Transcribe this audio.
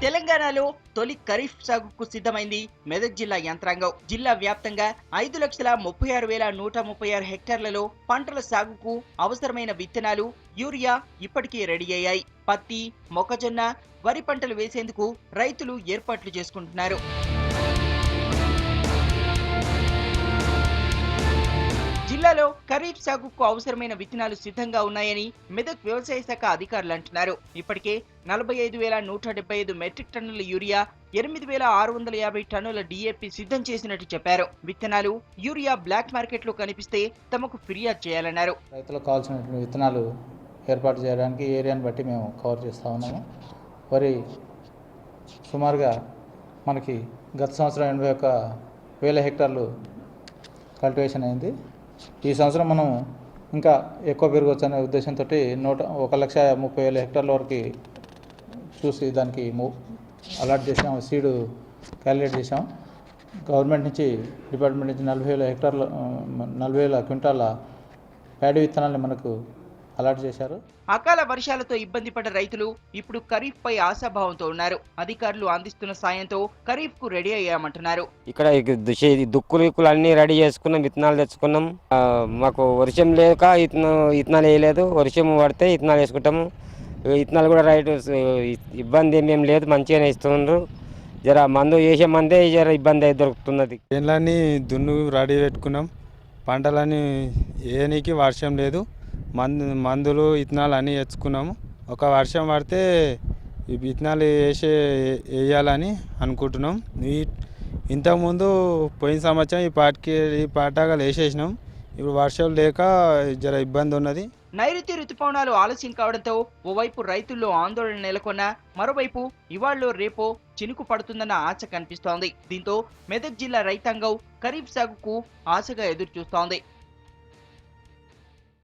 తెలంగాణలో తొలి ఖరీఫ్ సాగుకు సిద్ధమైంది మెదక్ జిల్లా యంత్రాంగం. జిల్లా వ్యాప్తంగా 5,36,136 హెక్టార్లలో పంటల సాగుకు అవసరమైన విత్తనాలు, యూరియా ఇప్పటికే రెడీ అయ్యాయి. పత్తి, మొక్కజొన్న, వరి పంటలు వేసేందుకు రైతులు ఏర్పాట్లు చేసుకుంటున్నారు. జిల్లాలో ఖరీఫ్ సాగుకు అవసరమైన విత్తనాలు సిద్ధంగా ఉన్నాయని మెదక్ వ్యవసాయ శాఖ అధికారులు అంటున్నారు. ఇప్పటికే 45,175 మెట్రిక్ టన్నుల యూరియా, 8,650 టన్నుల DAP సిద్ధం చేసినట్టు చెప్పారు. విత్తనాలు, యూరియా బ్లాక్ మార్కెట్లో కనిపిస్తే తమకు ఫిర్యాదు చేయాలన్నారు. రైతులకు కావాల్సిన విత్తనాలు ఏర్పాటు చేయడానికి ఏరియాను బట్టి మేము కవర్ చేస్తూ ఉన్నాము. వరి సుమారుగా మనకి గత సంవత్సరం 81,000 హెక్టార్లు కల్టివేషన్ అయింది. ఈ సంవత్సరం మనం ఇంకా ఎక్కువ పెరగవచ్చు అనే ఉద్దేశంతో 1,30,000 హెక్టార్ల వరకు చూసి దానికి అలాట్ చేసాం, సీడు క్యాలిక్యులేట్ చేసాం. గవర్నమెంట్ నుంచి, డిపార్ట్మెంట్ నుంచి 40,000 క్వింటాల ప్యాడీ విత్తనాలను మనకు అలాట్ చేశారు. అకాల వర్షాలతో ఇబ్బంది పడ్డ రైతులు ఇప్పుడు ఖరీఫ్ పై ఆశాభావంతో ఉన్నారు. అధికారులు అందిస్తున్న సాయంతో ఖరీఫ్ కు రెడీ అయ్యామంటున్నారు. ఇక్కడ దుక్కులు అన్ని రెడీ చేసుకున్నాం, విత్తనాలు తెచ్చుకున్నాం. మాకు వర్షం లేక విత్తనాలు వేయలేదు. వర్షం పడితే విత్తనాలు వేసుకుంటాము. విత్తనాలు కూడా రైతు ఇబ్బంది ఏమేమి లేదు, మంచిగానే ఇస్తున్నారు. జర మందు వేసే మందే జర ఇబ్బంది అయితే దొరుకుతున్నది. చేనులన్నీ దున్ను రెడీ పెట్టుకున్నాం. పంటలన్నీ వేయనీకి వర్షం లేదు. మందులు, విత్తనాలు అన్నీ తెచ్చుకున్నాము. ఒక వర్షం పడితే ఈ విత్తనాలు వేయాలని అనుకుంటున్నాం. ఇంతకుముందు పోయిన సంవత్సరం ఈ పాటగాలు వేసేసినాం. ఇప్పుడు వర్షాలు లేక జర ఇబ్బంది ఉన్నది. నైరుతి రుతుపవనాలు ఆలస్యం కావడంతో ఓవైపు రైతుల్లో ఆందోళన నెలకొన్న, మరోవైపు ఇవాళ్ళో రేపో చినుకు పడుతుందన్న ఆశ కనిపిస్తోంది. దీంతో మెదక్ జిల్లా రైతాంగం ఖరీఫ్ సాగుకు ఆశగా ఎదురు చూస్తోంది.